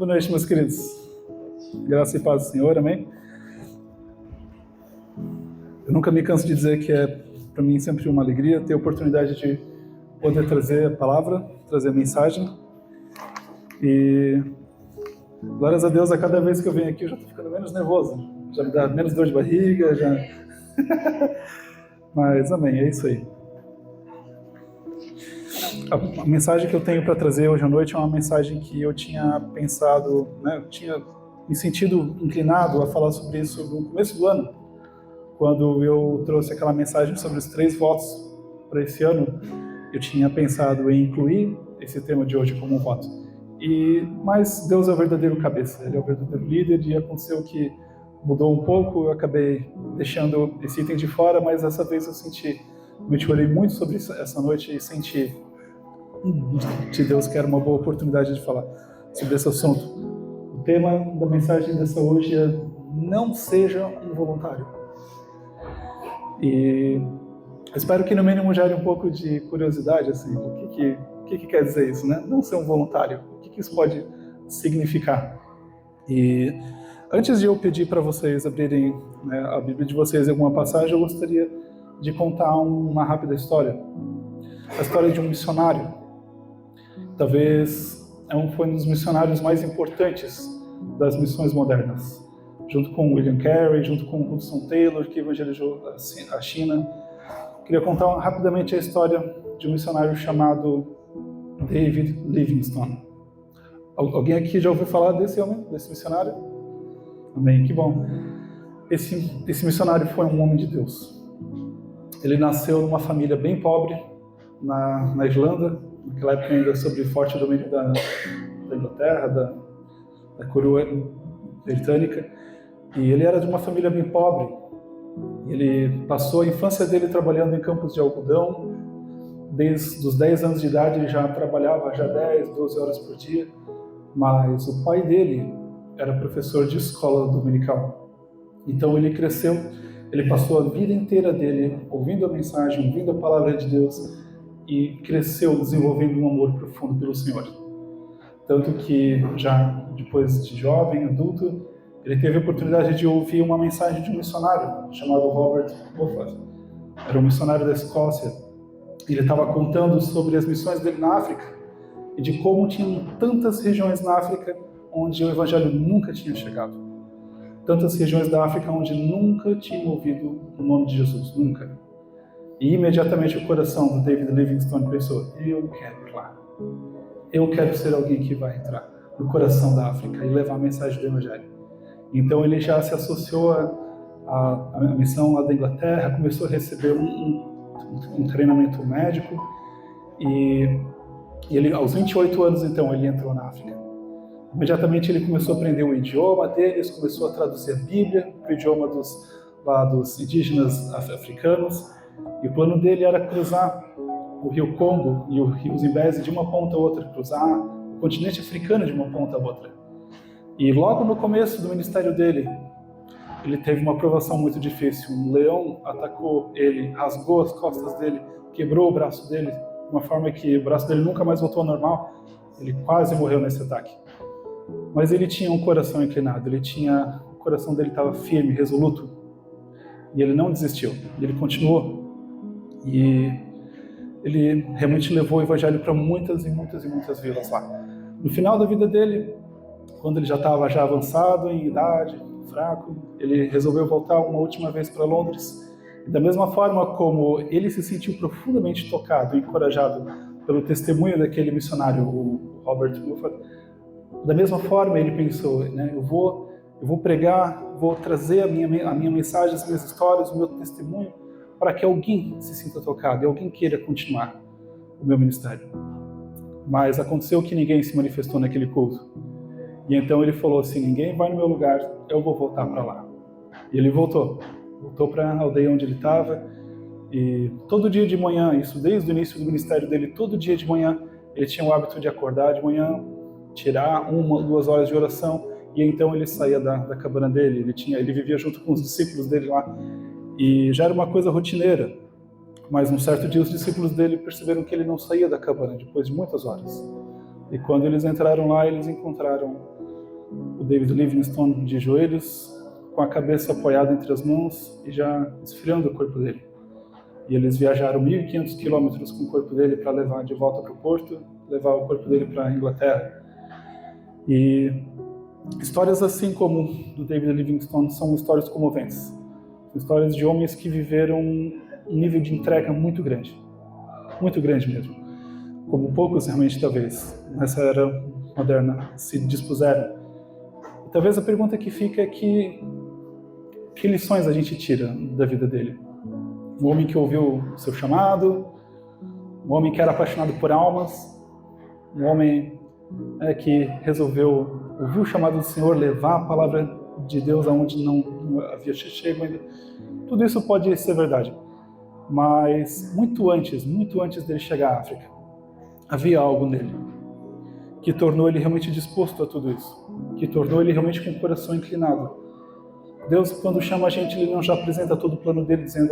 Boa noite, meus queridos. Graça e paz do Senhor, amém? Eu nunca me canso de dizer que é, para mim, sempre uma alegria ter a oportunidade de poder trazer a palavra, trazer a mensagem. E, glórias a Deus, a cada vez que eu venho aqui eu já estou ficando menos nervoso. Já me dá menos dor de barriga, já... Mas, amém, é isso aí. A mensagem que eu tenho para trazer hoje à noite é uma mensagem que eu tinha pensado, né, eu tinha me sentido inclinado a falar sobre isso no começo do ano, quando eu trouxe aquela mensagem sobre os 3 votos para esse ano. Eu tinha pensado em incluir esse tema de hoje como um voto. Mas Deus é o verdadeiro cabeça, Ele é o verdadeiro líder, e aconteceu que mudou um pouco. Eu acabei deixando esse item de fora, mas dessa vez eu olhei muito sobre isso essa noite e senti de Deus que era uma boa oportunidade de falar sobre esse assunto. O tema da mensagem dessa hoje é: não seja um voluntário. E espero que no mínimo gere um pouco de curiosidade, assim, o que quer dizer isso, né? Não ser um voluntário, o que isso pode significar? E antes de eu pedir para vocês abrirem, né, a Bíblia de vocês em alguma passagem, eu gostaria de contar uma rápida história. A história de um missionário. Talvez foi um dos missionários mais importantes das missões modernas, junto com William Carey, junto com Hudson Taylor, que evangelizou a China. Queria contar rapidamente a história de um missionário chamado David Livingstone. Alguém aqui já ouviu falar desse homem, desse missionário? Amém, que bom. Esse missionário foi um homem de Deus. Ele nasceu numa família bem pobre na Irlanda, naquela época ainda sob forte domínio da Inglaterra, da coroa britânica, e ele era de uma família bem pobre. Ele passou a infância dele trabalhando em campos de algodão. Desde os 10 anos de idade ele já trabalhava 10, 12 horas por dia, mas o pai dele era professor de escola dominical. Então ele cresceu, ele passou a vida inteira dele ouvindo a mensagem, ouvindo a palavra de Deus, e cresceu desenvolvendo um amor profundo pelo Senhor. Tanto que, já depois de jovem, adulto, ele teve a oportunidade de ouvir uma mensagem de um missionário chamado Robert Moffat. Era um missionário da Escócia. Ele estava contando sobre as missões dele na África e de como tinham tantas regiões na África onde o evangelho nunca tinha chegado. Tantas regiões da África onde nunca tinham ouvido o nome de Jesus, nunca. E imediatamente o coração do David Livingstone pensou: eu quero ir lá. Eu quero ser alguém que vai entrar no coração da África e levar a mensagem do Evangelho. Então ele já se associou à missão lá da Inglaterra, começou a receber um treinamento médico, e ele, aos 28 anos, então, ele entrou na África. Imediatamente ele começou a aprender o idioma deles, começou a traduzir a Bíblia para o idioma dos indígenas africanos. E o plano dele era cruzar o rio Congo e o rio Zimbeze de uma ponta a outra, cruzar o continente africano de uma ponta a outra. E logo no começo do ministério dele, ele teve uma provação muito difícil. Um leão atacou ele, rasgou as costas dele, quebrou o braço dele, de uma forma que o braço dele nunca mais voltou ao normal. Ele quase morreu nesse ataque. Mas ele tinha um coração inclinado, o coração dele estava firme, resoluto. E ele não desistiu, ele continuou. E ele realmente levou o evangelho para muitas e muitas e muitas vilas lá. No final da vida dele, quando ele já estava avançado em idade, fraco, ele resolveu voltar uma última vez para Londres. E da mesma forma como ele se sentiu profundamente tocado e encorajado pelo testemunho daquele missionário, o Robert Moffat, da mesma forma ele pensou, né, eu vou pregar, vou trazer a minha mensagem, as minhas histórias, o meu testemunho, para que alguém se sinta tocado e alguém queira continuar o meu ministério. Mas aconteceu que ninguém se manifestou naquele culto. E então ele falou assim: ninguém vai no meu lugar, eu vou voltar para lá. E ele voltou para a aldeia onde ele estava, e todo dia de manhã, isso desde o início do ministério dele, todo dia de manhã ele tinha o hábito de acordar de manhã, tirar 1 ou 2 horas de oração, e então ele saía da cabana dele. Ele vivia junto com os discípulos dele lá. E já era uma coisa rotineira, mas um certo dia os discípulos dele perceberam que ele não saía da cabana depois de muitas horas. E quando eles entraram lá, eles encontraram o David Livingstone de joelhos, com a cabeça apoiada entre as mãos e já esfriando o corpo dele. E eles viajaram 1.500 quilômetros com o corpo dele para levar de volta para o porto, levar o corpo dele para a Inglaterra. E histórias assim como do David Livingstone são histórias comoventes. São histórias de homens que viveram um nível de entrega muito grande mesmo. Como poucos realmente, talvez, nessa era moderna se dispuseram. E talvez a pergunta que fica é que lições a gente tira da vida dele? Um homem que ouviu o seu chamado, um homem que era apaixonado por almas, um homem que resolveu ouvir o chamado do Senhor, levar a palavra de Deus aonde não havia chego ainda. Tudo isso pode ser verdade, mas muito antes dele chegar à África, havia algo nele que tornou ele realmente disposto a tudo isso, que tornou ele realmente com o coração inclinado. Deus, quando chama a gente, Ele não já apresenta todo o plano dele, dizendo,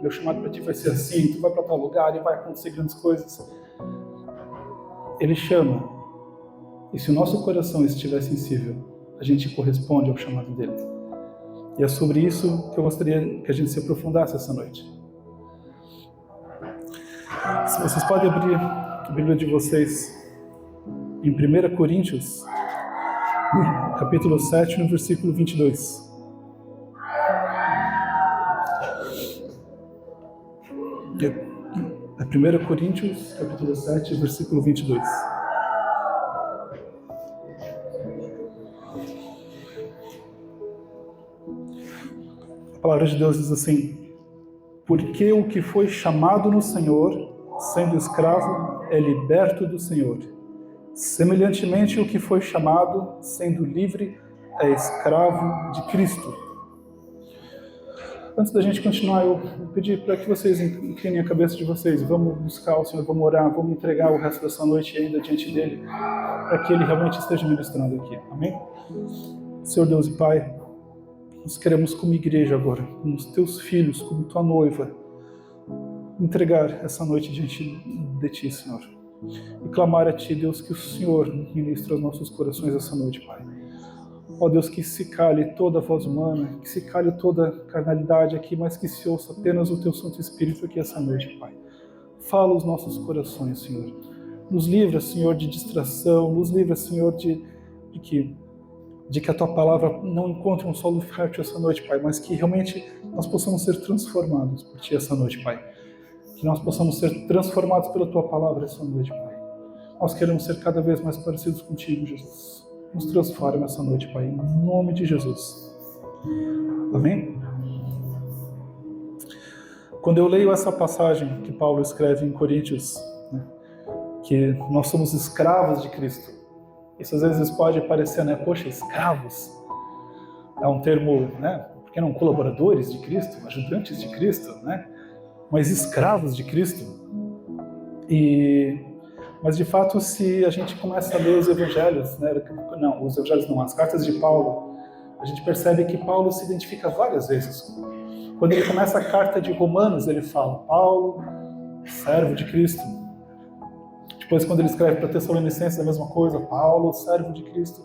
meu chamado para ti vai ser assim, tu vai para tal lugar e vai acontecer grandes coisas. Ele chama, e se o nosso coração estiver sensível, a gente corresponde ao chamado dele. E é sobre isso que eu gostaria que a gente se aprofundasse essa noite. Se vocês podem abrir a Bíblia de vocês em 1 Coríntios, capítulo 7, no versículo 22. É 1 Coríntios, capítulo 7, versículo 22. A palavra de Deus diz assim: porque o que foi chamado no Senhor, sendo escravo, é liberto do Senhor. Semelhantemente, o que foi chamado, sendo livre, é escravo de Cristo. Antes da gente continuar, eu vou pedir para que vocês inclinem a cabeça de vocês. Vamos buscar o Senhor, vamos orar, vamos entregar o resto dessa noite ainda diante dele, para que ele realmente esteja ministrando aqui. Amém? Senhor Deus e Pai, nós queremos como igreja agora, como os teus filhos, como tua noiva, entregar essa noite diante de ti, Senhor. E clamar a ti, Deus, que o Senhor ministre aos nossos corações essa noite, Pai. Ó Deus, que se cale toda a voz humana, que se cale toda a carnalidade aqui, mas que se ouça apenas o Teu Santo Espírito aqui essa noite, Pai. Fala os nossos corações, Senhor. Nos livra, Senhor, de distração, nos livra, Senhor, de que a Tua Palavra não encontre um solo fértil essa noite, Pai, mas que realmente nós possamos ser transformados por Ti essa noite, Pai. Que nós possamos ser transformados pela Tua Palavra essa noite, Pai. Nós queremos ser cada vez mais parecidos contigo, Jesus. Nos transforma essa noite, Pai, em nome de Jesus. Amém? Quando eu leio essa passagem que Paulo escreve em Coríntios, que nós somos escravos de Cristo, isso às vezes pode parecer, poxa, escravos, é um termo, porque não colaboradores de Cristo, ajudantes de Cristo, mas escravos de Cristo. Mas de fato, se a gente começa a ler os evangelhos, as cartas de Paulo, a gente percebe que Paulo se identifica várias vezes. Quando ele começa a carta de Romanos, ele fala, Paulo, servo de Cristo. Depois, quando ele escreve para Tessalonicenses, a mesma coisa, Paulo, servo de Cristo.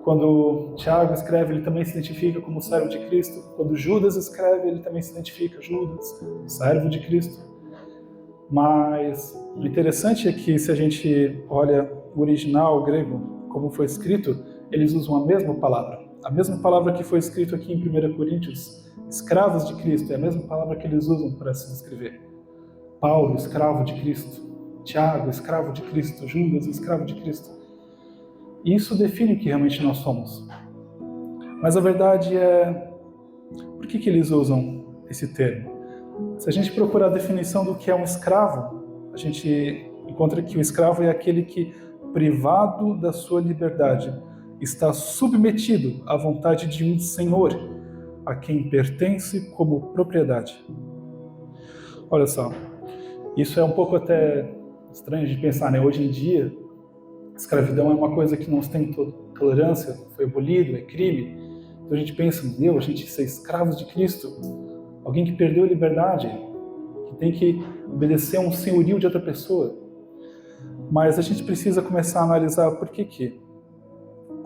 Quando Tiago escreve, ele também se identifica como servo de Cristo. Quando Judas escreve, ele também se identifica, Judas, servo de Cristo. Mas o interessante é que, se a gente olha o original grego, como foi escrito, eles usam a mesma palavra que foi escrito aqui em 1 Coríntios, escravos de Cristo, é a mesma palavra que eles usam para se descrever. Paulo, escravo de Cristo, Tiago, escravo de Cristo, Judas, escravo de Cristo. E isso define o que realmente nós somos. Mas a verdade é, por que eles usam esse termo? Se a gente procurar a definição do que é um escravo, a gente encontra que o escravo é aquele que, privado da sua liberdade, está submetido à vontade de um senhor, a quem pertence como propriedade. Olha só, isso é um pouco até estranho de pensar, Hoje em dia, escravidão é uma coisa que não tem tolerância, foi abolido, é crime. Então a gente pensa, a gente ser escravos de Cristo, alguém que perdeu a liberdade, que tem que obedecer a um senhorio de outra pessoa. Mas a gente precisa começar a analisar por que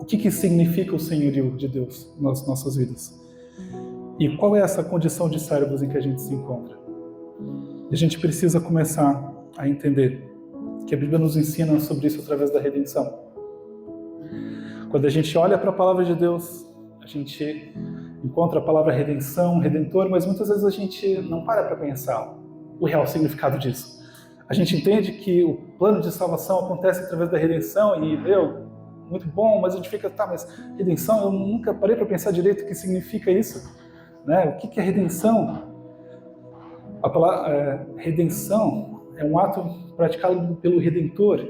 o que significa o senhorio de Deus nas nossas vidas. E qual é essa condição de servos em que a gente se encontra? A gente precisa começar a entender que a Bíblia nos ensina sobre isso através da redenção. Quando a gente olha para a palavra de Deus, a gente encontra a palavra redenção, redentor, mas muitas vezes a gente não para pensar o real significado disso. A gente entende que o plano de salvação acontece através da redenção e, muito bom, mas a gente fica, mas redenção, eu nunca parei para pensar direito o que significa isso, né? O que é redenção? A palavra redenção é um ato praticado pelo Redentor.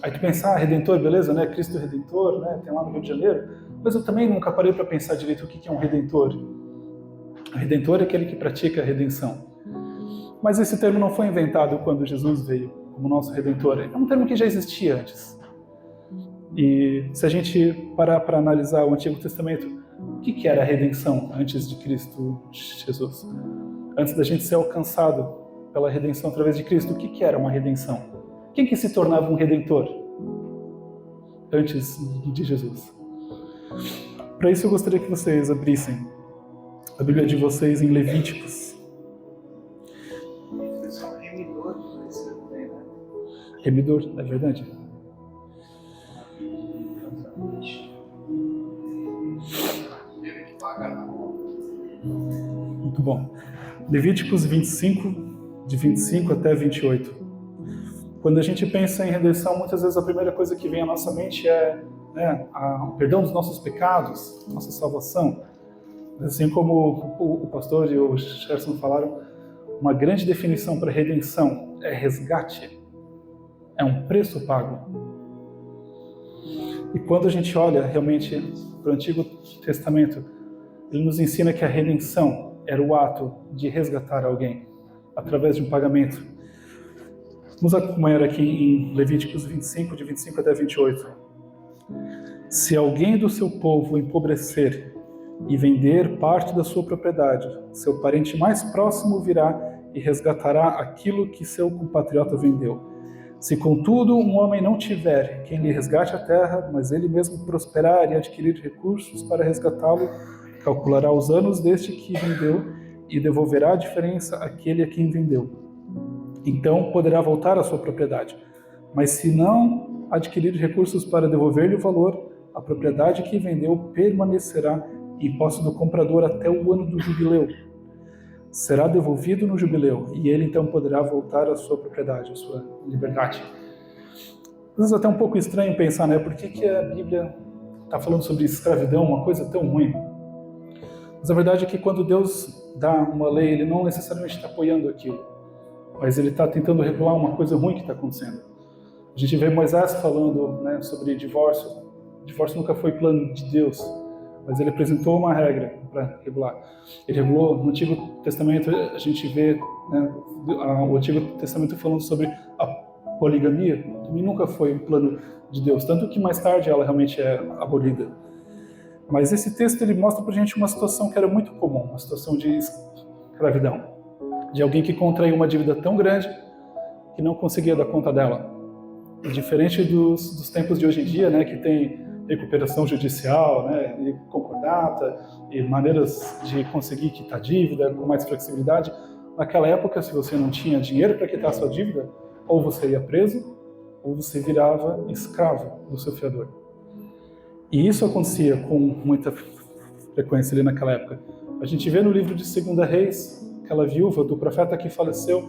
Aí tu pensa, Redentor, beleza, né? Cristo Redentor, né? Tem lá no Rio de Janeiro, mas eu também nunca parei para pensar direito o que é um Redentor. O Redentor é aquele que pratica a redenção. Mas esse termo não foi inventado quando Jesus veio como nosso Redentor. É um termo que já existia antes. E se a gente parar para analisar o Antigo Testamento, o que era a redenção antes de Cristo Jesus? Antes da gente ser alcançado pela redenção através de Cristo, o que era uma redenção? Quem que se tornava um Redentor antes de Jesus? Para isso eu gostaria que vocês abrissem a Bíblia de vocês em Levíticos. Remidor, é verdade? Muito bom. Levíticos 25, de 25 até 28. Quando a gente pensa em redenção, muitas vezes a primeira coisa que vem à nossa mente é o perdão dos nossos pecados, nossa salvação. Assim como o pastor e o Gerson falaram, uma grande definição para redenção é resgate. É um preço pago. E quando a gente olha realmente para o Antigo Testamento, ele nos ensina que a redenção era o ato de resgatar alguém através de um pagamento. Vamos acompanhar aqui em Levíticos 25, de 25 até 28. Se alguém do seu povo empobrecer e vender parte da sua propriedade, seu parente mais próximo virá e resgatará aquilo que seu compatriota vendeu. Se, contudo, um homem não tiver quem lhe resgate a terra, mas ele mesmo prosperar e adquirir recursos para resgatá-lo, calculará os anos deste que vendeu e devolverá a diferença àquele a quem vendeu. Então poderá voltar à sua propriedade. Mas se não adquirir recursos para devolver-lhe o valor, a propriedade que vendeu permanecerá em posse do comprador até o ano do jubileu. Será devolvido no jubileu, e ele então poderá voltar à sua propriedade, à sua liberdade. Às vezes é até um pouco estranho pensar, né? Por que a Bíblia está falando sobre escravidão, uma coisa tão ruim? Mas a verdade é que quando Deus dá uma lei, Ele não necessariamente está apoiando aquilo, mas Ele está tentando regular uma coisa ruim que está acontecendo. A gente vê Moisés falando, né, sobre divórcio. Divórcio nunca foi plano de Deus, mas ele apresentou uma regra para regular. Ele regulou. No Antigo Testamento, a gente vê, né, o Antigo Testamento falando sobre a poligamia, também nunca foi um plano de Deus, tanto que mais tarde ela realmente é abolida. Mas esse texto ele mostra para a gente uma situação que era muito comum, uma situação de escravidão, de alguém que contraiu uma dívida tão grande que não conseguia dar conta dela. E diferente dos tempos de hoje em dia, né, que tem recuperação judicial, né, e concordata, e maneiras de conseguir quitar dívida com mais flexibilidade. Naquela época, se você não tinha dinheiro para quitar a sua dívida, ou você ia preso, ou você virava escravo do seu fiador. E isso acontecia com muita frequência ali naquela época. A gente vê no livro de 2 Reis, aquela viúva do profeta que faleceu,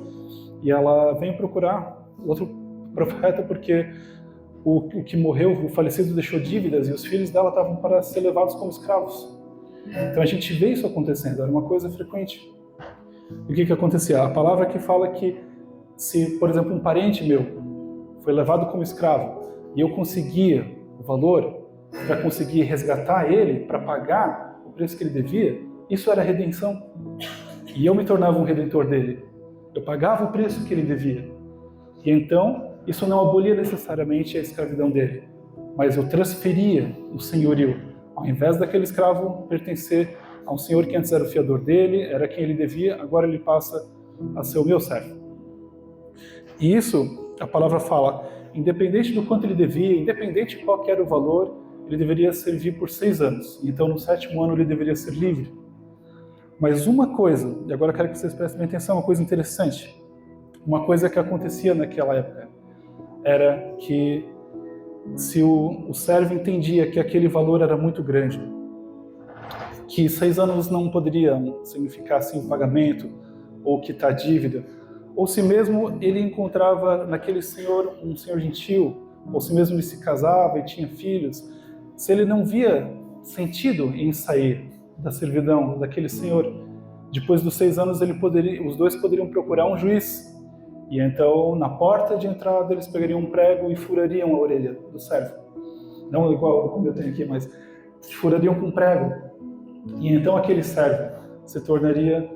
e ela vem procurar outro profeta porque o que morreu, o falecido, deixou dívidas e os filhos dela estavam para ser levados como escravos. Então a gente vê isso acontecendo, era uma coisa frequente. E o que acontecia? A palavra que fala que se, por exemplo, um parente meu foi levado como escravo e eu conseguia o valor para conseguir resgatar ele, para pagar o preço que ele devia, isso era redenção. E eu me tornava um redentor dele. Eu pagava o preço que ele devia. E então, isso não abolia necessariamente a escravidão dele, mas eu transferia o senhorio. Ao invés daquele escravo pertencer a um senhor que antes era o fiador dele, era quem ele devia, agora ele passa a ser o meu servo. E isso, a palavra fala, independente do quanto ele devia, independente de qual era o valor, ele deveria servir por 6 anos. Então, no 7º ano, ele deveria ser livre. Mas uma coisa, e agora eu quero que vocês prestem bem atenção, uma coisa interessante. Uma coisa que acontecia naquela época era que se o servo entendia que aquele valor era muito grande, que 6 anos não poderiam significar assim o pagamento ou quitar dívida, ou se mesmo ele encontrava naquele senhor um senhor gentil, ou se mesmo ele se casava e tinha filhos, se ele não via sentido em sair da servidão daquele senhor, depois dos 6 anos os dois poderiam procurar um juiz, e então na porta de entrada eles pegariam um prego e furariam a orelha do servo, não igual como eu tenho aqui, mas furariam com um prego, e então aquele servo se tornaria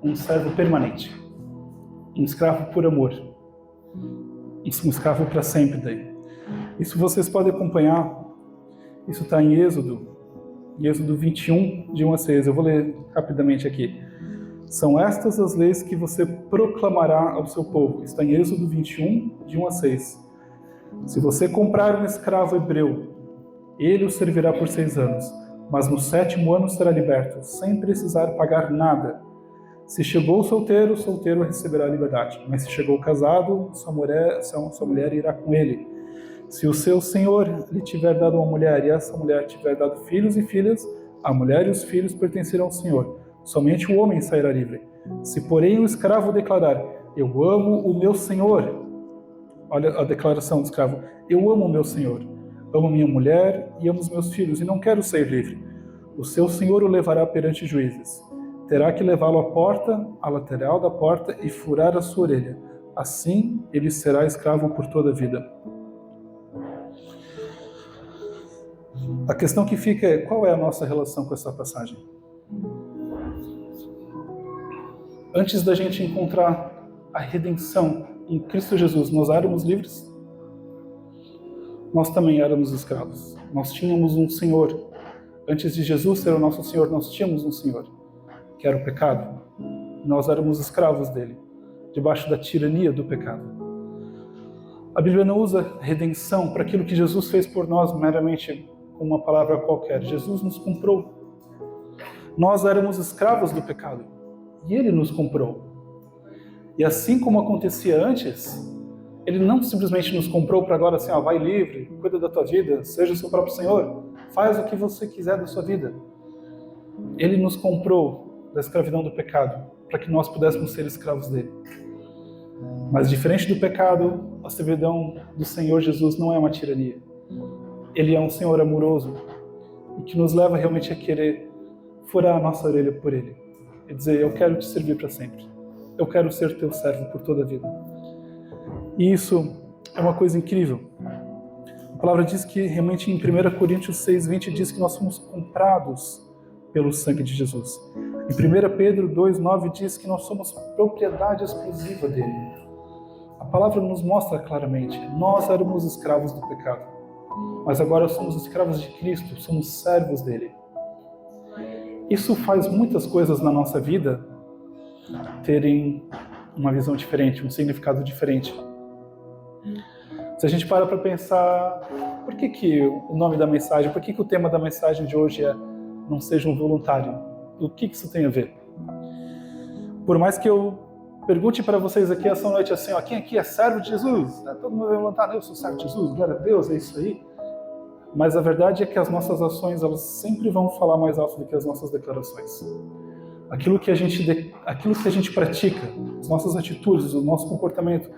um servo permanente, um escravo por amor, um escravo para sempre daí. Isso vocês podem acompanhar, isso está em Êxodo 21, de 1 a 6, eu vou ler rapidamente aqui. São estas as leis que você proclamará ao seu povo. Está em Êxodo 21, de 1 a 6. Se você comprar um escravo hebreu, ele o servirá por 6 anos, mas no 7º ano será liberto, sem precisar pagar nada. Se chegou solteiro, o solteiro receberá a liberdade, mas se chegou casado, sua mulher irá com ele. Se o seu senhor lhe tiver dado uma mulher e essa mulher tiver dado filhos e filhas, a mulher e os filhos pertencerão ao senhor. Somente o homem sairá livre. Se, porém, o escravo declarar, eu amo o meu senhor, olha a declaração do escravo, eu amo o meu senhor, amo minha mulher e amo os meus filhos, e não quero sair livre. O seu senhor o levará perante juízes. Terá que levá-lo à porta, à lateral da porta, e furar a sua orelha. Assim, ele será escravo por toda a vida. A questão que fica é, qual é a nossa relação com essa passagem? Antes da gente encontrar a redenção em Cristo Jesus, nós éramos livres? Nós também éramos escravos. Nós tínhamos um Senhor. Antes de Jesus ser o nosso Senhor, nós tínhamos um Senhor, que era o pecado. Nós éramos escravos dele, debaixo da tirania do pecado. A Bíblia não usa redenção para aquilo que Jesus fez por nós meramente com uma palavra qualquer. Jesus nos comprou. Nós éramos escravos do pecado e ele nos comprou. E assim como acontecia antes, ele não simplesmente nos comprou para agora assim, vai livre, cuida da tua vida, seja o seu próprio Senhor, faz o que você quiser da sua vida. Ele nos comprou da escravidão do pecado para que nós pudéssemos ser escravos dele. Mas diferente do pecado, a servidão do Senhor Jesus não é uma tirania. Ele é um Senhor amoroso e que nos leva realmente a querer furar a nossa orelha por ele e dizer, eu quero te servir para sempre. Eu quero ser teu servo por toda a vida. E isso é uma coisa incrível. A palavra diz que realmente em 1 Coríntios 6:20 diz que nós somos comprados pelo sangue de Jesus. Em 1 Pedro 2:9 diz que nós somos propriedade exclusiva dele. A palavra nos mostra claramente, nós éramos escravos do pecado, mas agora somos escravos de Cristo, somos servos dele. Isso faz muitas coisas na nossa vida terem uma visão diferente, um significado diferente. Se a gente para pensar, por que o nome da mensagem, por que o tema da mensagem de hoje é não seja um voluntário? O que isso tem a ver? Por mais que eu pergunte para vocês aqui essa noite assim, quem aqui é servo de Jesus? Todo mundo vai levantar, eu sou servo de Jesus, glória a Deus, é isso aí. Mas a verdade é que as nossas ações, elas sempre vão falar mais alto do que as nossas declarações. Aquilo que a gente pratica, as nossas atitudes, o nosso comportamento,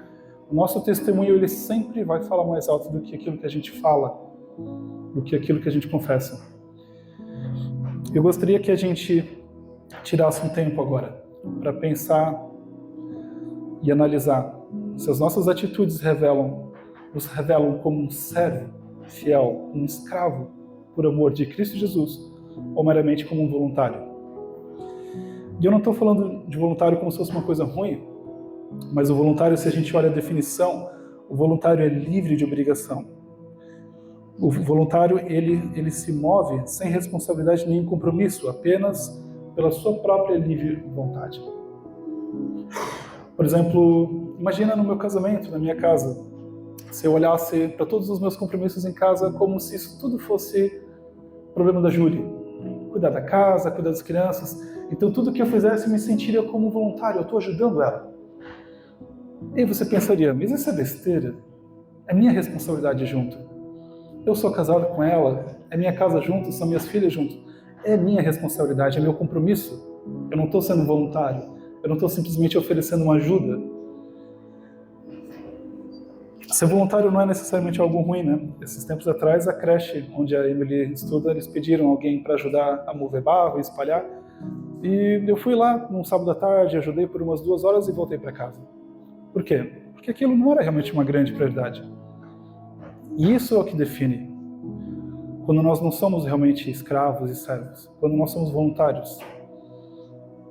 o nosso testemunho, ele sempre vai falar mais alto do que aquilo que a gente fala, do que aquilo que a gente confessa. Eu gostaria que a gente tirasse um tempo agora para pensar e analisar se as nossas atitudes nos revelam como um servo fiel, um escravo por amor de Cristo Jesus, ou meramente como um voluntário. E eu não estou falando de voluntário como se fosse uma coisa ruim, mas o voluntário, se a gente olha a definição, o voluntário é livre de obrigação. O voluntário, ele se move sem responsabilidade nem compromisso, apenas pela sua própria livre vontade. Por exemplo, imagina no meu casamento, na minha casa, se eu olhasse para todos os meus compromissos em casa como se isso tudo fosse problema da Júlia, cuidar da casa, cuidar das crianças. Então tudo que eu fizesse eu me sentiria como voluntário, eu estou ajudando ela. E aí você pensaria, mas isso é besteira? É minha responsabilidade junto. Eu sou casado com ela, é minha casa junto, são minhas filhas junto. É minha responsabilidade, é meu compromisso. Eu não estou sendo voluntário, eu não estou simplesmente oferecendo uma ajuda. Ser voluntário não é necessariamente algo ruim, né? Esses tempos atrás, a creche onde a Emily estuda, eles pediram alguém para ajudar a mover barro e espalhar. E eu fui lá num sábado à tarde, ajudei por umas 2 horas e voltei para casa. Por quê? Porque aquilo não era realmente uma grande prioridade. E isso é o que define quando nós não somos realmente escravos e servos, quando nós somos voluntários.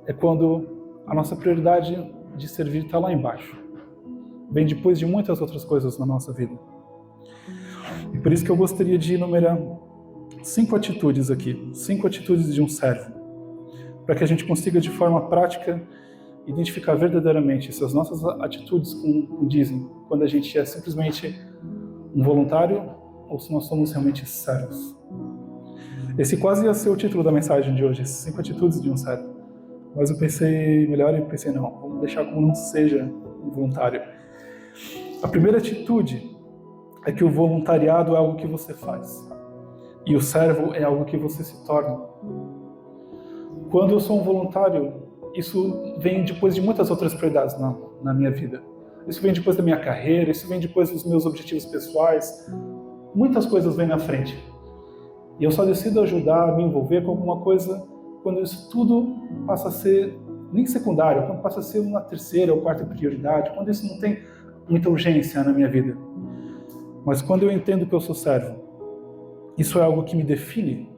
É quando a nossa prioridade de servir está lá embaixo. Vem depois de muitas outras coisas na nossa vida. E por isso que eu gostaria de enumerar 5 atitudes aqui, 5 atitudes de um servo, para que a gente consiga de forma prática identificar verdadeiramente se as nossas atitudes condizem quando a gente é simplesmente um voluntário ou se nós somos realmente servos. Esse quase ia ser o título da mensagem de hoje, 5 atitudes de um servo. Mas eu pensei melhor e pensei, não, vamos deixar como não seja um voluntário. A primeira atitude é que o voluntariado é algo que você faz e o servo é algo que você se torna. Quando eu sou um voluntário, isso vem depois de muitas outras prioridades na minha vida. Isso vem depois da minha carreira, isso vem depois dos meus objetivos pessoais. Muitas coisas vêm na frente. E eu só decido ajudar, me envolver com alguma coisa quando isso tudo passa a ser nem secundário, quando passa a ser uma terceira ou quarta prioridade, quando isso não tem muita urgência na minha vida. Mas quando eu entendo que eu sou servo, isso é algo que me define,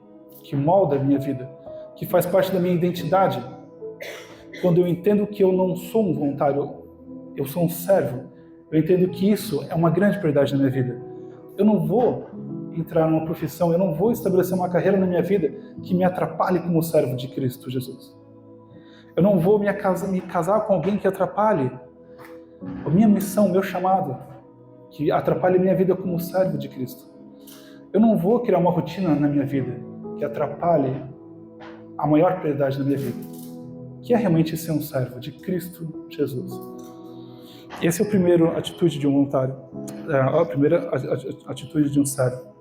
que molda a minha vida, que faz parte da minha identidade. Quando eu entendo que eu não sou um voluntário, eu sou um servo, eu entendo que isso é uma grande prioridade na minha vida. Eu não vou entrar numa profissão, eu não vou estabelecer uma carreira na minha vida que me atrapalhe como servo de Cristo Jesus. Eu não vou me casar com alguém que atrapalhe a minha missão, o meu chamado, que atrapalhe a minha vida como servo de Cristo. Eu não vou criar uma rotina na minha vida que atrapalhe a maior prioridade da minha vida, que é realmente ser um servo de Cristo Jesus. Essa é a primeira atitude de um voluntário, a primeira atitude de um servo.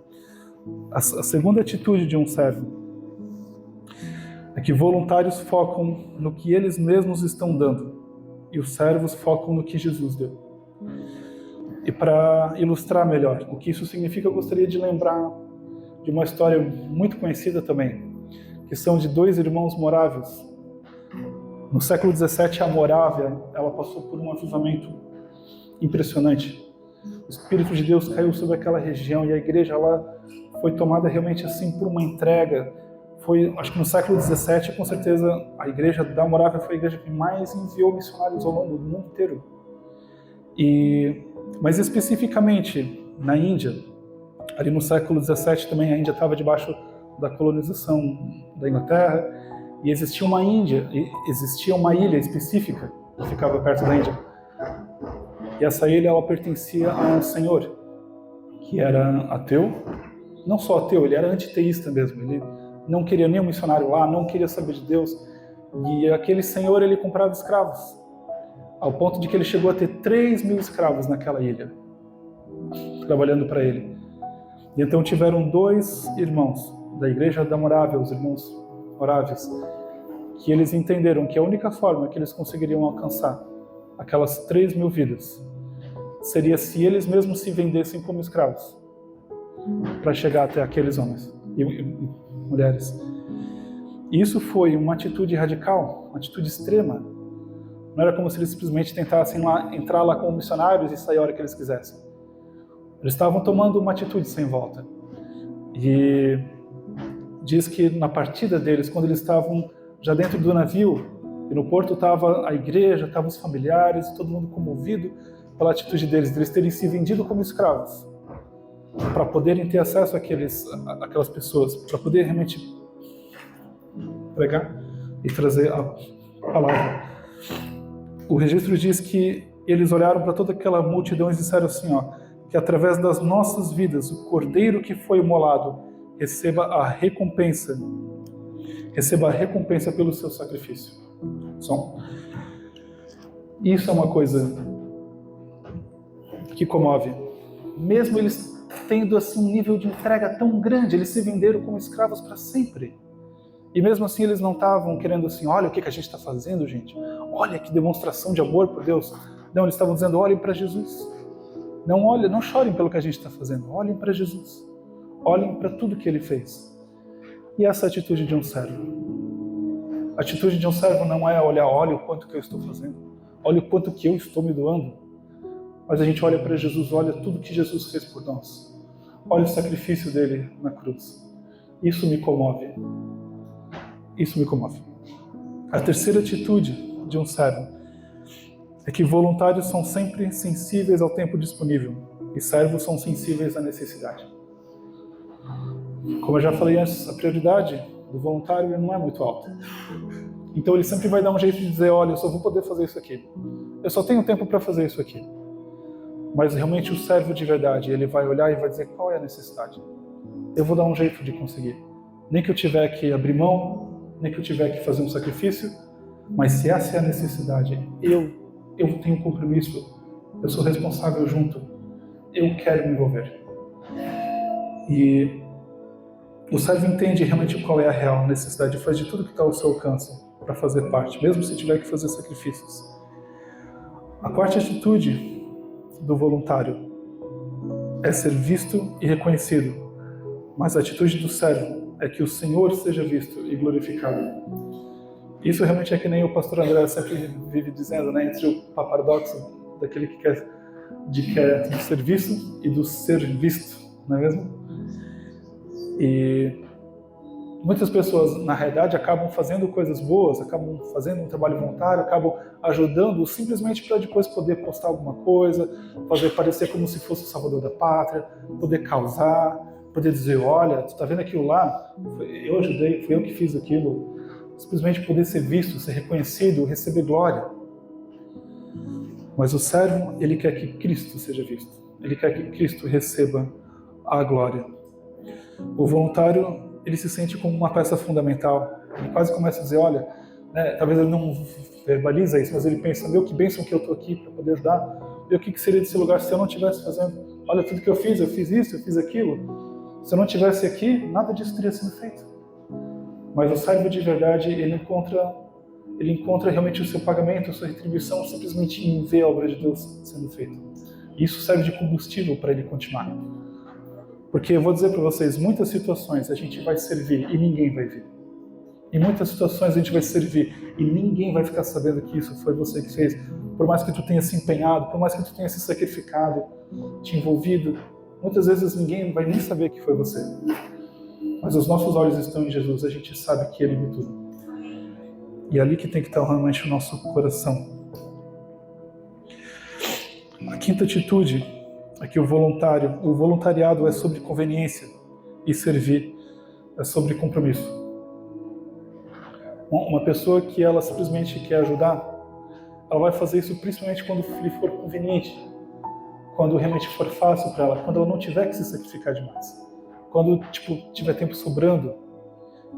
A segunda atitude de um servo é que voluntários focam no que eles mesmos estão dando e os servos focam no que Jesus deu. E para ilustrar melhor o que isso significa, eu gostaria de lembrar de uma história muito conhecida também, que são de 2 irmãos morávios. No século XVII, a Morávia, ela passou por um avivamento impressionante. O Espírito de Deus caiu sobre aquela região e a igreja lá foi tomada realmente assim por uma entrega. Foi, acho que no século XVII, com certeza, a igreja da Morávia foi a igreja que mais enviou missionários ao longo do mundo inteiro. Mas especificamente na Índia, ali no século XVII também a Índia estava debaixo da colonização da Inglaterra e existia uma ilha específica que ficava perto da Índia. E essa ilha ela pertencia a um senhor que era ateu, não só ateu, ele era antiteísta mesmo. Ele não queria nenhum missionário lá, não queria saber de Deus. E aquele senhor, ele comprava escravos, ao ponto de que ele chegou a ter 3.000 escravos naquela ilha, trabalhando para ele. E então tiveram 2 irmãos da igreja da Morávia, os irmãos morávios, que eles entenderam que a única forma que eles conseguiriam alcançar aquelas 3.000 vidas seria se eles mesmos se vendessem como escravos para chegar até aqueles homens e mulheres. E isso foi uma atitude radical, uma atitude extrema. Não era como se eles simplesmente tentassem entrar lá como missionários e sair a hora que eles quisessem. Eles estavam tomando uma atitude sem volta. E diz que na partida deles, quando eles estavam já dentro do navio, e no porto estava a igreja, estavam os familiares, todo mundo comovido pela atitude deles, de eles terem se vendido como escravos, para poderem ter acesso àquelas pessoas, para poder realmente pregar e trazer a palavra. O registro diz que eles olharam para toda aquela multidão e disseram assim, que através das nossas vidas, o cordeiro que foi imolado receba a recompensa. Receba a recompensa pelo seu sacrifício. Isso é uma coisa que comove. Mesmo eles tendo assim um nível de entrega tão grande, eles se venderam como escravos para sempre. E mesmo assim eles não estavam querendo assim, olha o que a gente está fazendo, gente. Olha que demonstração de amor por Deus. Não, eles estavam dizendo, olhem para Jesus. Não chorem pelo que a gente está fazendo. Olhem para Jesus. Olhem para tudo que Ele fez. E essa é a atitude de um servo. A atitude de um servo não é olhar, olha o quanto que eu estou fazendo. Olha o quanto que eu estou me doando. Mas a gente olha para Jesus, olha tudo que Jesus fez por nós. Olha o sacrifício dele na cruz. Isso me comove. Isso me comove. A terceira atitude de um servo é que voluntários são sempre sensíveis ao tempo disponível e servos são sensíveis à necessidade. Como eu já falei antes, a prioridade do voluntário não é muito alta. Então ele sempre vai dar um jeito de dizer, olha, eu só vou poder fazer isso aqui. Eu só tenho tempo para fazer isso aqui. Mas realmente o servo de verdade, ele vai olhar e vai dizer qual é a necessidade. Eu vou dar um jeito de conseguir. Nem que eu tiver que abrir mão, nem que eu tiver que fazer um sacrifício, mas se essa é a necessidade, eu tenho um compromisso, eu sou responsável junto, eu quero me envolver. E o servo entende realmente qual é a real necessidade, faz de tudo que está ao seu alcance para fazer parte, mesmo se tiver que fazer sacrifícios. A quarta atitude do voluntário é ser visto e reconhecido, mas a atitude do servo é que o Senhor seja visto e glorificado. Isso realmente é que nem o pastor André sempre vive dizendo, né, entre o paradoxo daquele que quer de ser visto e do ser visto, não é mesmo? E muitas pessoas, na realidade, acabam fazendo coisas boas, acabam fazendo um trabalho voluntário, acabam ajudando simplesmente para depois poder postar alguma coisa, fazer parecer como se fosse o salvador da pátria, poder causar, poder dizer, olha, tu tá vendo aquilo lá? Eu ajudei, fui eu que fiz aquilo. Simplesmente poder ser visto, ser reconhecido, receber glória. Mas o servo, ele quer que Cristo seja visto. Ele quer que Cristo receba a glória. O voluntário, ele se sente como uma peça fundamental. Ele quase começa a dizer, olha, né, talvez ele não verbaliza isso, mas ele pensa, meu, que bênção que eu estou aqui para poder ajudar. Meu, o que seria desse lugar se eu não estivesse fazendo? Olha tudo que eu fiz isso, eu fiz aquilo. Se eu não estivesse aqui, nada disso teria sido feito. Mas o servo de verdade, ele encontra realmente o seu pagamento, a sua retribuição, simplesmente em ver a obra de Deus sendo feita. E isso serve de combustível para ele continuar. Porque eu vou dizer para vocês, muitas situações a gente vai servir e ninguém vai ver. Em muitas situações a gente vai servir e ninguém vai ficar sabendo que isso foi você que fez. Por mais que tu tenha se empenhado, por mais que tu tenha se sacrificado, te envolvido, muitas vezes ninguém vai nem saber que foi você. Mas os nossos olhos estão em Jesus, a gente sabe que Ele vê tudo. E é ali que tem que estar realmente o nosso coração. A quinta atitude é que o voluntariado é sobre conveniência e servir é sobre compromisso. Uma pessoa que ela simplesmente quer ajudar, ela vai fazer isso principalmente quando lhe for conveniente, quando realmente for fácil para ela, quando ela não tiver que se sacrificar demais. Quando tiver tempo sobrando,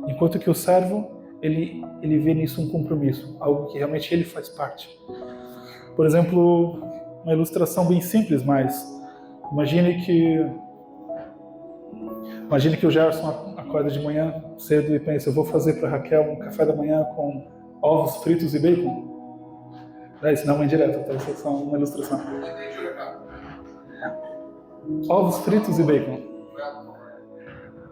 enquanto que o servo, ele vê nisso um compromisso, algo que realmente ele faz parte. Por exemplo, uma ilustração bem simples, mas imagine que o Gerson acorda de manhã cedo e pensa, eu vou fazer para Raquel um café da manhã com ovos fritos e bacon. Isso não é uma indireta, tá? Isso é só uma ilustração. Ovos fritos e bacon.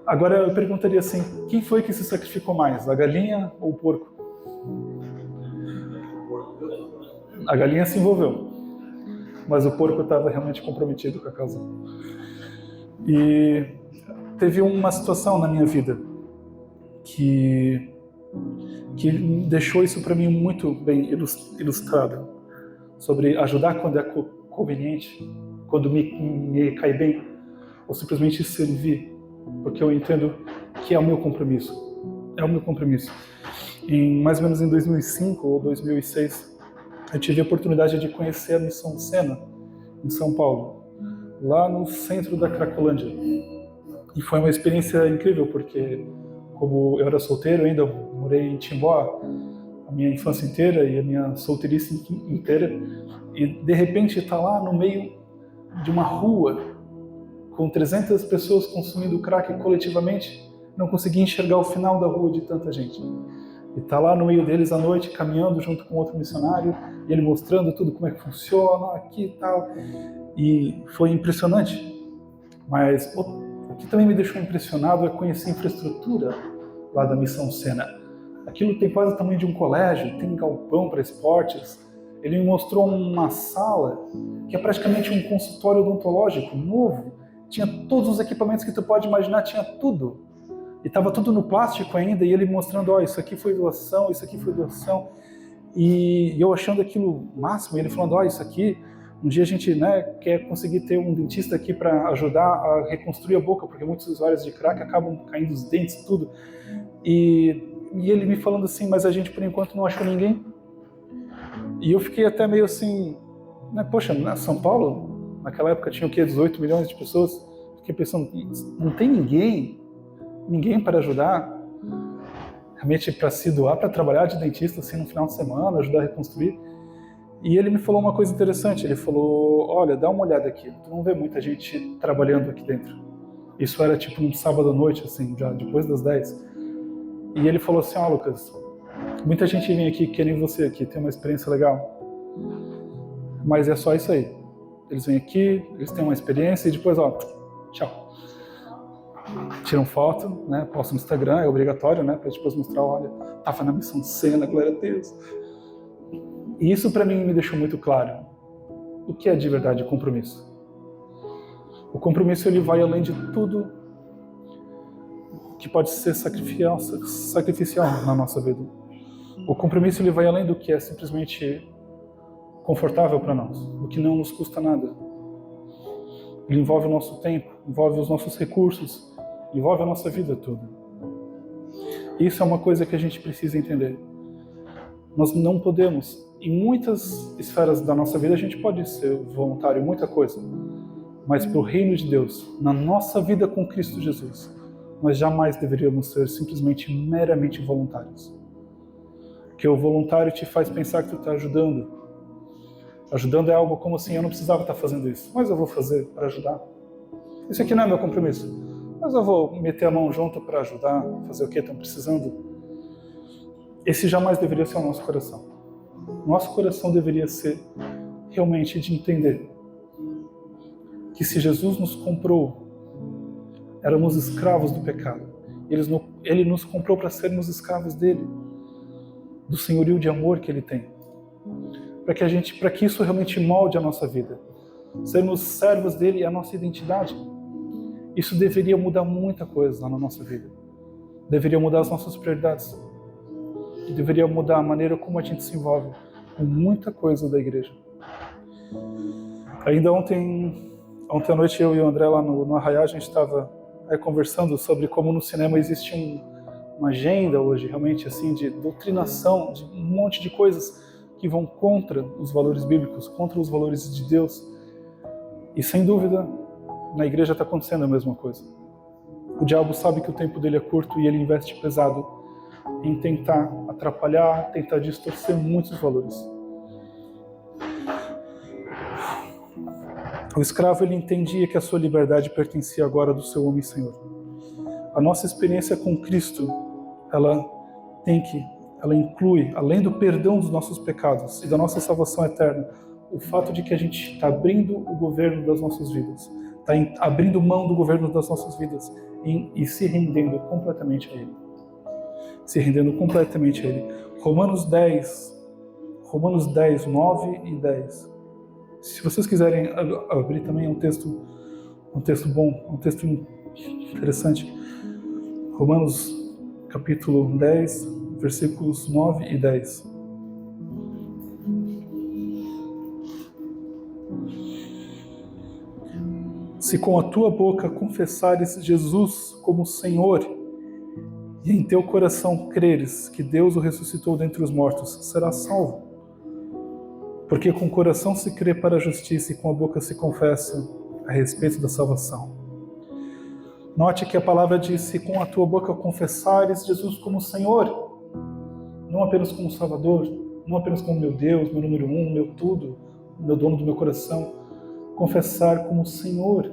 Agora eu perguntaria assim, quem foi que se sacrificou mais, a galinha ou o porco? A galinha se envolveu, mas o porco estava realmente comprometido com a causa. E teve uma situação na minha vida que deixou isso para mim muito bem ilustrado, sobre ajudar quando é conveniente, quando me cai bem, ou simplesmente servir, porque eu entendo que é o meu compromisso. É o meu compromisso. Mais ou menos em 2005 ou 2006, eu tive a oportunidade de conhecer a Missão Sena, em São Paulo, lá no centro da Cracolândia. E foi uma experiência incrível, porque como eu era solteiro ainda, eu morei em Timbó a minha infância inteira e a minha solteirice inteira, e de repente estar lá no meio de uma rua com 300 pessoas consumindo crack coletivamente, não conseguia enxergar o final da rua de tanta gente. E estar lá no meio deles à noite, caminhando junto com outro missionário, e ele mostrando tudo como é que funciona aqui e tal. E foi impressionante. Mas o que também me deixou impressionado é conhecer a infraestrutura lá da Missão Sena. Aquilo tem quase o tamanho de um colégio, tem galpão para esportes. Ele me mostrou uma sala que é praticamente um consultório odontológico novo. Tinha todos os equipamentos que tu pode imaginar, tinha tudo. E estava tudo no plástico ainda, e ele mostrando, isso aqui foi doação, isso aqui foi doação. E eu achando aquilo máximo, e ele falando, isso aqui, um dia a gente quer conseguir ter um dentista aqui para ajudar a reconstruir a boca, porque muitos usuários de crack acabam caindo os dentes, tudo. E ele me falando assim, mas a gente por enquanto não achou ninguém. E eu fiquei até meio assim, poxa, São Paulo, naquela época tinha o quê, 18 milhões de pessoas? Fiquei pensando, não tem ninguém para ajudar, realmente para se doar, para trabalhar de dentista assim no final de semana, ajudar a reconstruir. E ele me falou uma coisa interessante, ele falou, olha, dá uma olhada aqui, tu não vê muita gente trabalhando aqui dentro. Isso era tipo um sábado à noite, assim, já depois das 10. E ele falou assim, Lucas, muita gente vem aqui, que nem você aqui, tem uma experiência legal, mas é só isso aí. Eles vêm aqui, eles têm uma experiência e depois, tchau. Tiram foto, postam no Instagram, é obrigatório, para depois mostrar, olha, tava na Missão Sena, glória a Deus. E isso para mim me deixou muito claro. O que é de verdade compromisso? O compromisso ele vai além de tudo que pode ser sacrificial na nossa vida. O compromisso ele vai além do que é simplesmente confortável para nós, do que não nos custa nada. Ele envolve o nosso tempo, envolve os nossos recursos, envolve a nossa vida toda. Isso é uma coisa que a gente precisa entender. Nós não podemos, em muitas esferas da nossa vida, a gente pode ser voluntário em muita coisa, mas para o reino de Deus, na nossa vida com Cristo Jesus, nós jamais deveríamos ser simplesmente meramente voluntários. Porque o voluntário te faz pensar que tu está ajudando. Ajudando é algo como assim, eu não precisava estar fazendo isso, mas eu vou fazer para ajudar. Isso aqui não é meu compromisso, mas eu vou meter a mão junto para ajudar, fazer o que estão precisando. Esse jamais deveria ser o nosso coração. Nosso coração deveria ser realmente de entender que se Jesus nos comprou, éramos escravos do pecado. Ele nos comprou para sermos escravos dele, do senhorio de amor que ele tem. Para que isso realmente molde a nossa vida. Sermos servos dele e a nossa identidade. Isso deveria mudar muita coisa na nossa vida. Deveria mudar as nossas prioridades. E deveria mudar a maneira como a gente se envolve com muita coisa da igreja. Ainda ontem à noite, eu e o André lá no Arraiá, a gente estava conversando sobre como no cinema existe uma agenda hoje, realmente, assim, de doutrinação, de um monte de coisas que vão contra os valores bíblicos, contra os valores de Deus. E, sem dúvida, na igreja está acontecendo a mesma coisa. O diabo sabe que o tempo dele é curto e ele investe pesado em tentar atrapalhar, tentar distorcer muitos valores. O escravo ele entendia que a sua liberdade pertencia agora do seu homem senhor. A nossa experiência com Cristo, ela inclui, além do perdão dos nossos pecados e da nossa salvação eterna, o fato de que a gente está abrindo o governo das nossas vidas, está abrindo mão do governo das nossas vidas e se rendendo completamente a Ele. Se rendendo completamente a Ele. Romanos 10, 9 e 10. Se vocês quiserem abrir também, é um texto bom, um texto interessante. Romanos capítulo 10, versículos 9 e 10. Se com a tua boca confessares Jesus como Senhor e em teu coração creres que Deus o ressuscitou dentre os mortos, serás salvo. Porque com o coração se crê para a justiça e com a boca se confessa a respeito da salvação. Note que a palavra diz: se com a tua boca confessares Jesus como Senhor, não apenas como Salvador, não apenas como meu Deus, meu número um, meu tudo, meu dono do meu coração, confessar como Senhor,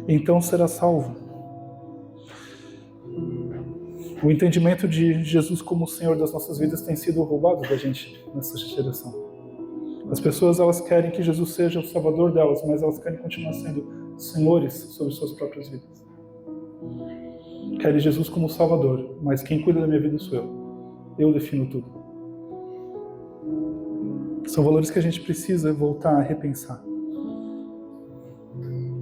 então será salvo. O entendimento de Jesus como Senhor das nossas vidas tem sido roubado da gente nessa geração. As pessoas, elas querem que Jesus seja o Salvador delas, mas elas querem continuar sendo senhores sobre suas próprias vidas. Querem Jesus como Salvador, mas quem cuida da minha vida sou eu. Eu defino tudo. São valores que a gente precisa voltar a repensar.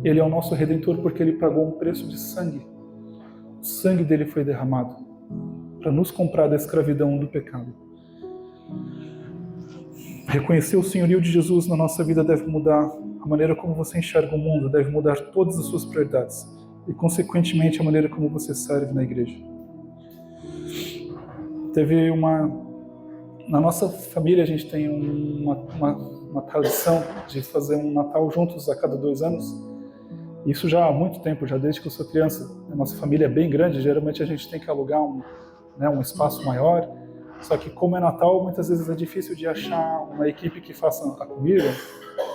Ele é o nosso Redentor porque Ele pagou um preço de sangue. O sangue dele foi derramado para nos comprar da escravidão do pecado. Reconhecer o senhorio de Jesus na nossa vida deve mudar a maneira como você enxerga o mundo, deve mudar todas as suas prioridades e, consequentemente, a maneira como você serve na igreja. Na nossa família, a gente tem uma tradição de fazer um Natal juntos a cada 2 anos. Isso já há muito tempo, já desde que eu sou criança. A nossa família é bem grande, geralmente a gente tem que alugar um espaço maior. Só que como é Natal, muitas vezes é difícil de achar uma equipe que faça a comida,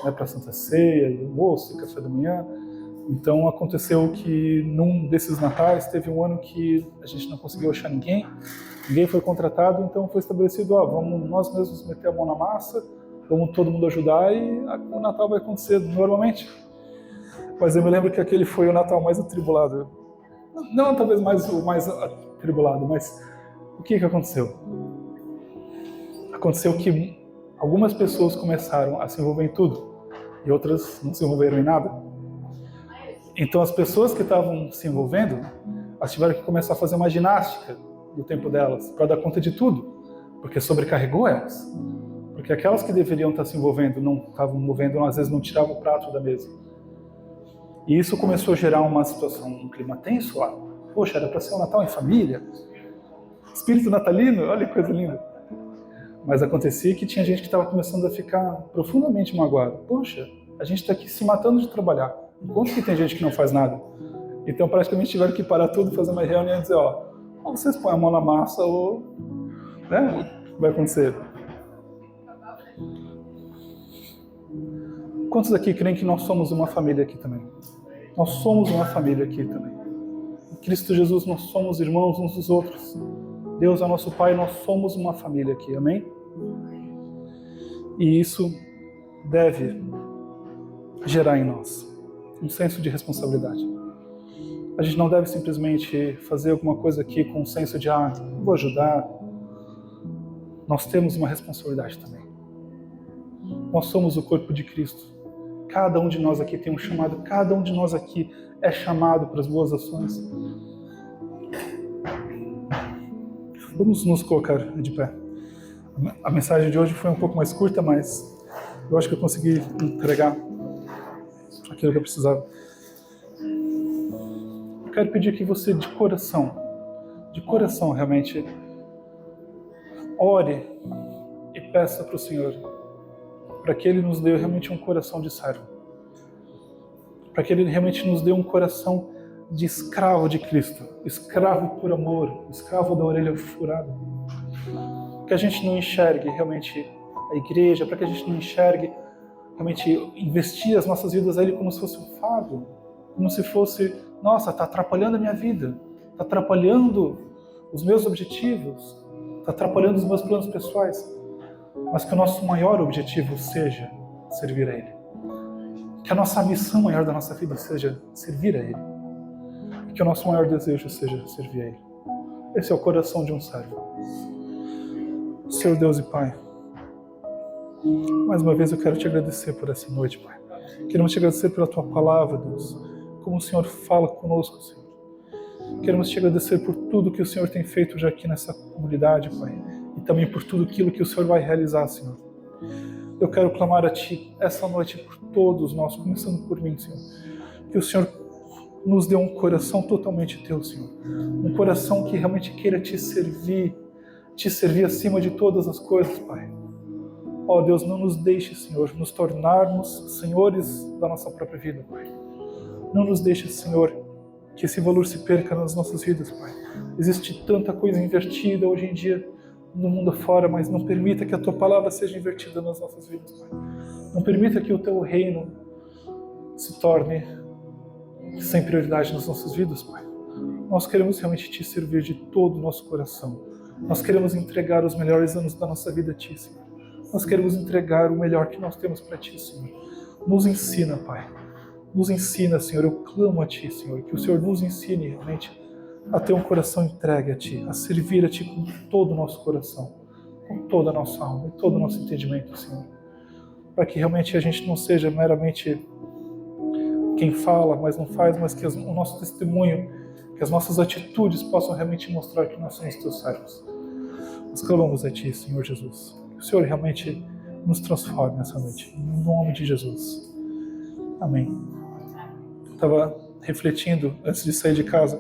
para Santa Ceia, almoço, café da manhã. Então aconteceu que num desses natais teve um ano que a gente não conseguiu achar ninguém foi contratado, então foi estabelecido, vamos nós mesmos meter a mão na massa, vamos todo mundo ajudar e o Natal vai acontecer normalmente. Mas eu me lembro que aquele foi o Natal mais atribulado. Não talvez o mais atribulado, mas o que aconteceu? Aconteceu que algumas pessoas começaram a se envolver em tudo e outras não se envolveram em nada. Então as pessoas que estavam se envolvendo, elas tiveram que começar a fazer uma ginástica do tempo delas para dar conta de tudo, porque sobrecarregou elas. Porque aquelas que deveriam estar se envolvendo não estavam movendo, às vezes não tiravam o prato da mesa. E isso começou a gerar uma situação, um clima tenso lá. Poxa, era para ser um Natal em família. Espírito natalino, olha que coisa linda. Mas acontecia que tinha gente que estava começando a ficar profundamente magoada. Poxa, a gente está aqui se matando de trabalhar. Enquanto que tem gente que não faz nada. Então praticamente tiveram que parar tudo, fazer uma reunião e dizer, ou vocês põem a mão na massa ou... o que vai acontecer? Quantos aqui creem que nós somos uma família aqui também? Nós somos uma família aqui também. Em Cristo Jesus nós somos irmãos uns dos outros. Deus é nosso Pai, nós somos uma família aqui, amém? E isso deve gerar em nós um senso de responsabilidade. A gente não deve simplesmente fazer alguma coisa aqui com um senso de, vou ajudar. Nós temos uma responsabilidade também. Nós somos o corpo de Cristo. Cada um de nós aqui tem um chamado, cada um de nós aqui é chamado para as boas ações. Vamos nos colocar de pé. A mensagem de hoje foi um pouco mais curta, mas eu acho que eu consegui entregar aquilo que eu precisava. Eu quero pedir que você, de coração realmente, ore e peça para o Senhor, para que Ele nos dê realmente um coração de servo, para que Ele realmente nos dê um coração de escravo de Cristo, escravo por amor, escravo da orelha furada. Que a gente não enxergue realmente a igreja, para que a gente não enxergue realmente investir as nossas vidas a Ele como se fosse um fardo, como se fosse, nossa, está atrapalhando a minha vida, está atrapalhando os meus objetivos, está atrapalhando os meus planos pessoais, mas que o nosso maior objetivo seja servir a Ele. Que a nossa missão maior da nossa vida seja servir a Ele. E que o nosso maior desejo seja servir a Ele. Esse é o coração de um servo. Senhor Deus e Pai, mais uma vez eu quero te agradecer por essa noite, Pai. Queremos te agradecer pela Tua palavra, Deus. Como o Senhor fala conosco, Senhor. Queremos te agradecer por tudo que o Senhor tem feito já aqui nessa comunidade, Pai. E também por tudo aquilo que o Senhor vai realizar, Senhor. Eu quero clamar a Ti essa noite por todos nós, começando por mim, Senhor. Que o Senhor nos dê um coração totalmente Teu, Senhor. Um coração que realmente queira Te servir acima de todas as coisas, Pai. Ó Deus, não nos deixe, Senhor, nos tornarmos senhores da nossa própria vida, Pai. Não nos deixe, Senhor, que esse valor se perca nas nossas vidas, Pai. Existe tanta coisa invertida hoje em dia no mundo afora, mas não permita que a Tua palavra seja invertida nas nossas vidas, Pai. Não permita que o Teu reino se torne sem prioridade nas nossas vidas, Pai. Nós queremos realmente Te servir de todo o nosso coração. Nós queremos entregar os melhores anos da nossa vida a Ti, Senhor. Nós queremos entregar o melhor que nós temos para Ti, Senhor. Nos ensina, Pai. Nos ensina, Senhor. Eu clamo a Ti, Senhor, que o Senhor nos ensine realmente a ter um coração entregue a Ti, a servir a Ti com todo o nosso coração, com toda a nossa alma e todo o nosso entendimento, Senhor. Para que realmente a gente não seja meramente quem fala, mas não faz, mas que o nosso testemunho, que as nossas atitudes possam realmente mostrar que nós somos Teus servos. Nós clamamos a Ti, Senhor Jesus. Que o Senhor realmente nos transforme nessa noite. Em nome de Jesus. Amém. Eu estava refletindo, antes de sair de casa,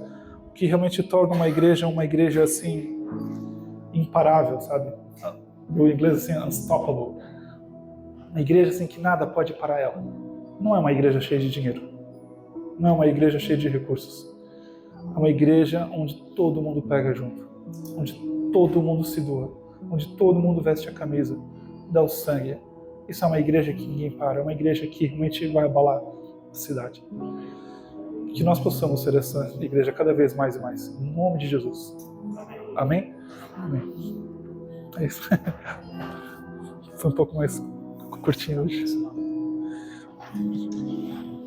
o que realmente torna uma igreja assim, imparável, sabe? No inglês, assim, unstoppable. Uma igreja assim que nada pode parar ela. Não é uma igreja cheia de dinheiro. Não é uma igreja cheia de recursos. É uma igreja onde todo mundo pega junto. Onde todo mundo se doa. Onde todo mundo veste a camisa, dá o sangue. Isso é uma igreja que ninguém para. É uma igreja que realmente vai abalar a cidade. Que nós possamos ser essa igreja cada vez mais e mais. Em nome de Jesus. Amém? Amém. É isso. Foi um pouco mais curtinho hoje.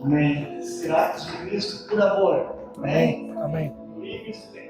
Amém. Gratos de Cristo por amor. Amém. Amém. Amém.